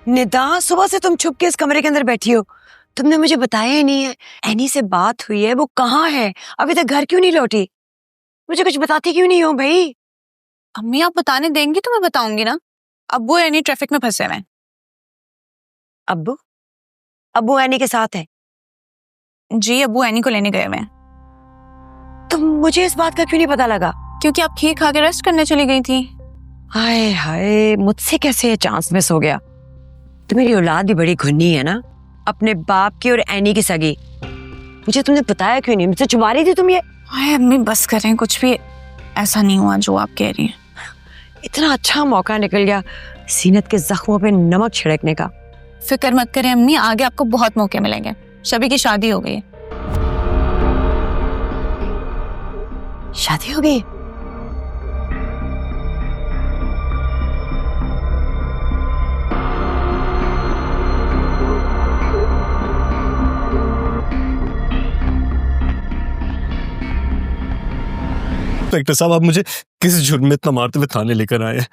निदा, सुबह से तुम छुप के इस कमरे के अंदर बैठी हो, तुमने मुझे बताया ही नहीं है। एनी से बात हुई है, वो कहाँ है? अभी तक घर क्यों नहीं लौटी? मुझे कुछ बताती क्यों नहीं हो भाई? अम्मी आप बताने देंगी तो मैं बताऊंगी ना। अब्बू एनी ट्रैफिक में फंसे हुए हैं। अब्बू? अब्बू एनी के साथ है? जी अब्बू एनी को लेने गए हुए हैं। तो मुझे इस बात का क्यों नहीं पता लगा? क्योंकि आप खीर खा के रेस्ट करने चली गई थी। हाय हाय, मुझसे कैसे ये चांस मिस हो गया? तो मेरी औलाद भी बड़ी घुन्नी है ना, अपने बाप की और एनी की सगी। मुझे तुमने बताया क्यों नहीं? मुझसे छुपा रही थी तुम ये? हाय अम्मी बस करें, कुछ भी ऐसा नहीं हुआ जो आप कह रही हैं। इतना अच्छा मौका निकल गया सीनत के जख्मों पे नमक छिड़कने का। फिक्र मत करें अम्मी, आगे आपको बहुत मौके मिलेंगे। शबी की शादी हो गई है। शादी हो गई? इंस्पेक्टर साहब, आप मुझे किस जुर्म में इतना मारते हुए थाने लेकर आए हैं?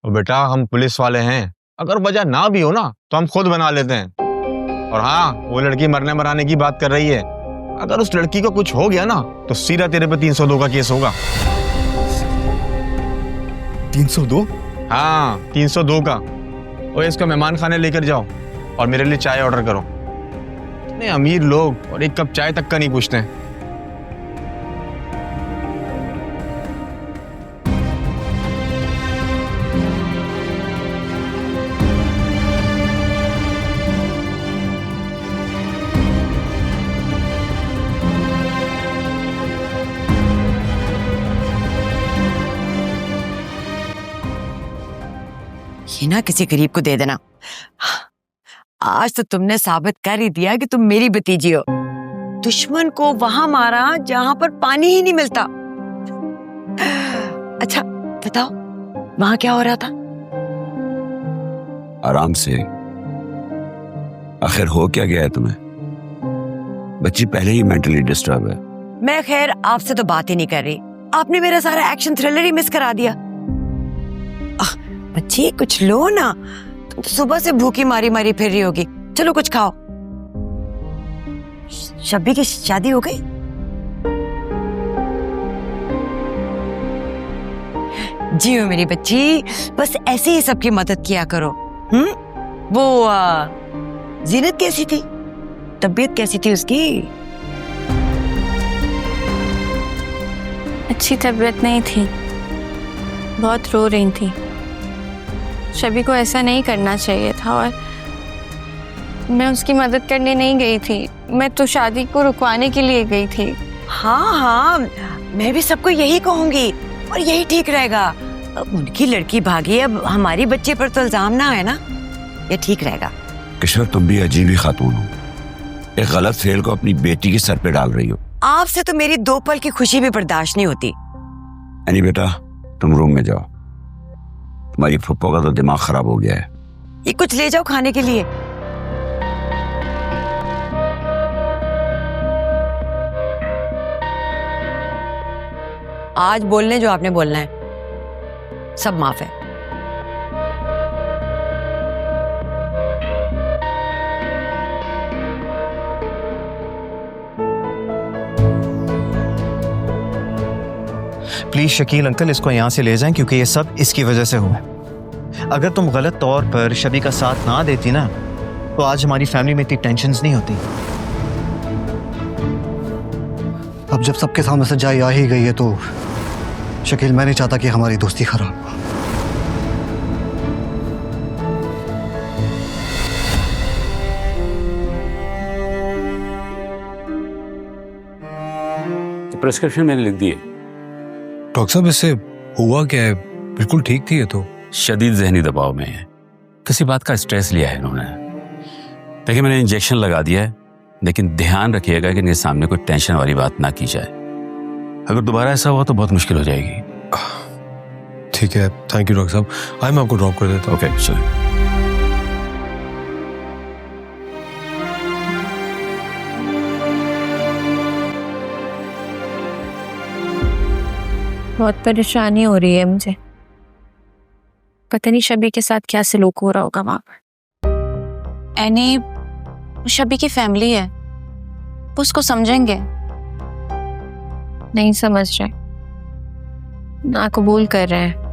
और बेटा हम पुलिस वाले हैं, अगर वजह ना भी हो ना तो हम खुद बना लेते हैं। और हाँ, वो लड़की मरने मराने की बात कर रही है, अगर उस लड़की को कुछ हो गया ना तो सीधा तेरे पे 302 का केस होगा। 302? हाँ 302 का। और इसको मेहमान खाने लेकर जाओ और मेरे लिए चाय ऑर्डर करो। इतने अमीर लोग और एक कप चाय तक का नहीं पूछते हैं। ये ना किसी गरीब को दे देना। आज तो तुमने साबित कर ही दिया कि तुम मेरी भतीजी हो। दुश्मन को वहां मारा जहां पर पानी ही नहीं मिलता। अच्छा बताओ, वहां क्या हो रहा था? आराम से। आखिर हो क्या गया है तुम्हें? बच्ची पहले ही मेंटली डिस्टर्ब है। मैं खैर आपसे तो बात ही नहीं कर रही, आपने मेरा सारा एक्शन थ्रिलर ही मिस करा दिया। बच्ची कुछ लो ना, तुम तो सुबह से भूखी मारी मारी फिर रही होगी। चलो कुछ खाओ। शब्बी की शादी हो गई? जियो मेरी बच्ची, बस ऐसे ही सबकी मदद किया करो। वो जीनत कैसी थी? तबीयत कैसी थी उसकी? अच्छी तबीयत नहीं थी, बहुत रो रही थी। शबी को ऐसा नहीं करना चाहिए था और मैं उसकी मदद करने नहीं गई थी, मैं तो शादी को रुकवाने के लिए गई थी। हाँ हाँ, मैं भी सबको यही कहूंगी और यही ठीक रहेगा। अब उनकी लड़की भागी, अब हमारी बच्चे पर तो इल्जाम ना है ना, ये ठीक रहेगा। किशोर, तुम भी अजीब ही खातून हो। एक गलत फेल को अपनी बेटी के सर पे डाल रही हो। आपसे तो मेरी 2 पल की खुशी भी बर्दाश्त नहीं होती। यानी बेटा तुम रूम में जाओ, तुम्हारी फुप्पो का तो दिमाग खराब हो गया है। ये कुछ ले जाओ खाने के लिए। आज बोलने जो आपने बोलना है, सब माफ है। प्लीज शकील अंकल, इसको यहाँ से ले जाएं क्योंकि ये सब इसकी वजह से हुआ है। अगर तुम गलत तौर पर शबी का साथ ना देती ना तो आज हमारी फैमिली में इतनी टेंशन्स नहीं होती। अब जब सबके सामने सच्चाई आ ही गई है तो शकील, मैं नहीं चाहता कि हमारी दोस्ती खराब हो। प्रिस्क्रिप्शन मैंने लिख दी है। डॉक्टर साहब, इससे हुआ क्या है? बिल्कुल ठीक थी ये तो। शदीद जहनी दबाव में है, किसी बात का स्ट्रेस लिया है इन्होंने। देखिए मैंने इंजेक्शन लगा दिया है, लेकिन ध्यान रखिएगा कि इनके सामने कोई टेंशन वाली बात ना की जाए। अगर दोबारा ऐसा हुआ तो बहुत मुश्किल हो जाएगी। ठीक है, थैंक यू डॉक्टर साहब। मैं आपको ड्रॉप कर देता हूँ। ओके चलिए। बहुत परेशानी हो रही है मुझे, पता नहीं शबी के साथ क्या सलूक हो रहा होगा वहां पर। एनी वो शबी की फैमिली है, वो उसको समझेंगे। नहीं समझ रहे, ना कबूल कर रहे हैं।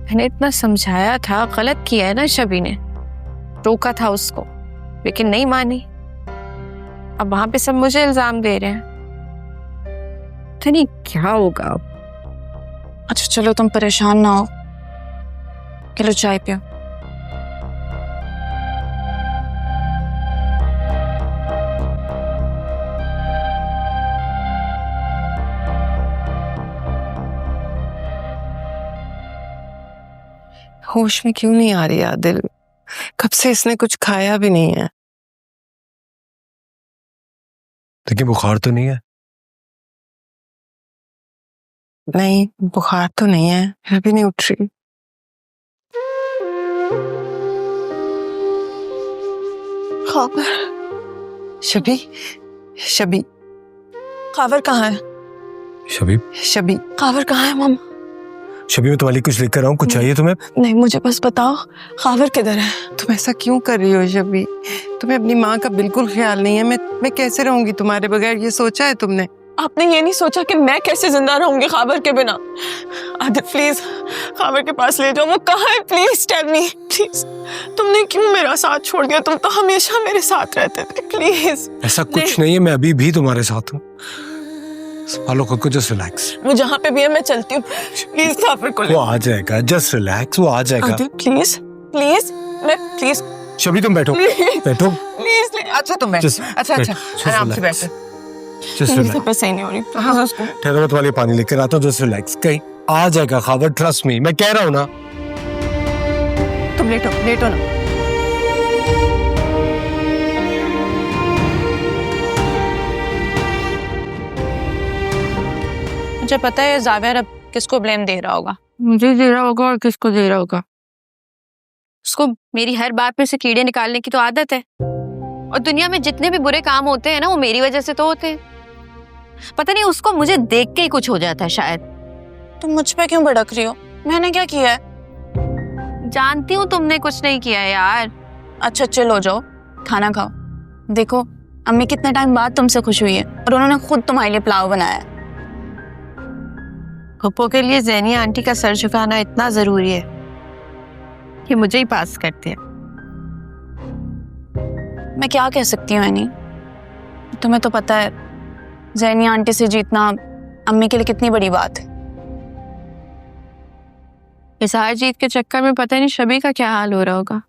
मैंने इतना समझाया था, गलत किया है ना शबी ने, रोका था उसको, लेकिन नहीं मानी। अब वहां पे सब मुझे इल्जाम दे रहे हैं। तो नहीं क्या होगा अब। अच्छा चलो तुम परेशान ना हो, किलो चाय पियो। होश में क्यों नहीं आ रही आदिल? कब से इसने कुछ खाया भी नहीं है। देखिए बुखार तो नहीं है। नहीं बुखार तो नहीं है, अभी नहीं उठ रही। खावर, शबी, शबी, खावर कहाँ है? शबी, शबी, खावर कहाँ है मामा? शबी मैं तुम्हारे लिए कुछ लेकर आऊं? कुछ चाहिए तुम्हें? नहीं मुझे बस बताओ खावर किधर है? तुम ऐसा क्यों कर रही हो शबी? तुम्हें अपनी माँ का बिल्कुल ख्याल नहीं है। मैं कैसे रहूंगी तुम्हारे बगैर, ये सोचा है तुमने? आपने ये नहीं सोचा कि मैं कैसे जिंदा रहूंगी खावर के बिना? आदिल प्लीज खावर के पास ले जाओ। वो कहाँ है? Please tell me please. तुमने क्यों मेरा साथ छोड़ दिया? तुम तो हमेशा मेरे साथ रहते थे। प्लीज ऐसा कुछ नहीं है, मैं अभी भी तुम्हारे साथ हूँ। संभालो खुद को, जस्ट रिलैक्स। वो जहाँ पे भी है मैं चलती हूँ। प्लीज खावर को ले। वो आ जाएगा, जस्ट रिलैक्स, वो आ जाएगा। आदिल प्लीज प्लीज, मैं प्लीज। शबी तुम बैठो, बैठो। प्लीज। अच्छा तुम बैठो। अच्छा अच्छा आराम से बैठो। Just relax. मैं सही नहीं हो रही। हाँ ठहरो, मैं तुम्हारे लिए पानी लेकर आता हूँ। जस्ट रिलैक्स, कहीं आ जाएगा खावर, ट्रस्ट मी, मैं कह रहा हूँ ना। तुम लेटो लेटो ना। मुझे पता है जावेर अब किसको ब्लेम दे रहा होगा। मुझे दे रहा होगा और किसको दे रहा होगा? उसको मेरी हर बात में से कीड़े निकालने की तो आदत है, और दुनिया में जितने भी बुरे काम होते हैं ना वो मेरी वजह से तो होते हैं। पता नहीं उसको मुझे देख के ही कुछ हो जाता है शायद। तुम मुझ पे क्यों भड़क रही हो? मैंने क्या किया है? जानती हूँ तुमने कुछ नहीं किया है यार। अच्छा चिल हो जाओ, खाना खाओ। देखो अम्मी कितने टाइम बाद तुमसे खुश हुई है और उन्होंने खुद तुम्हारे लिए पुलाव बनाया है। पप्पो के लिए ज़ैनिया आंटी का सर झुकाना इतना जरूरी है कि मुझे ही पास करते हैं। मैं क्या कह सकती हूँ एनी, तुम्हें तो पता है ज़ैनिया आंटी से जीतना अम्मी के लिए कितनी बड़ी बात है। इस हार जीत के चक्कर में पता नहीं शबी का क्या हाल हो रहा होगा।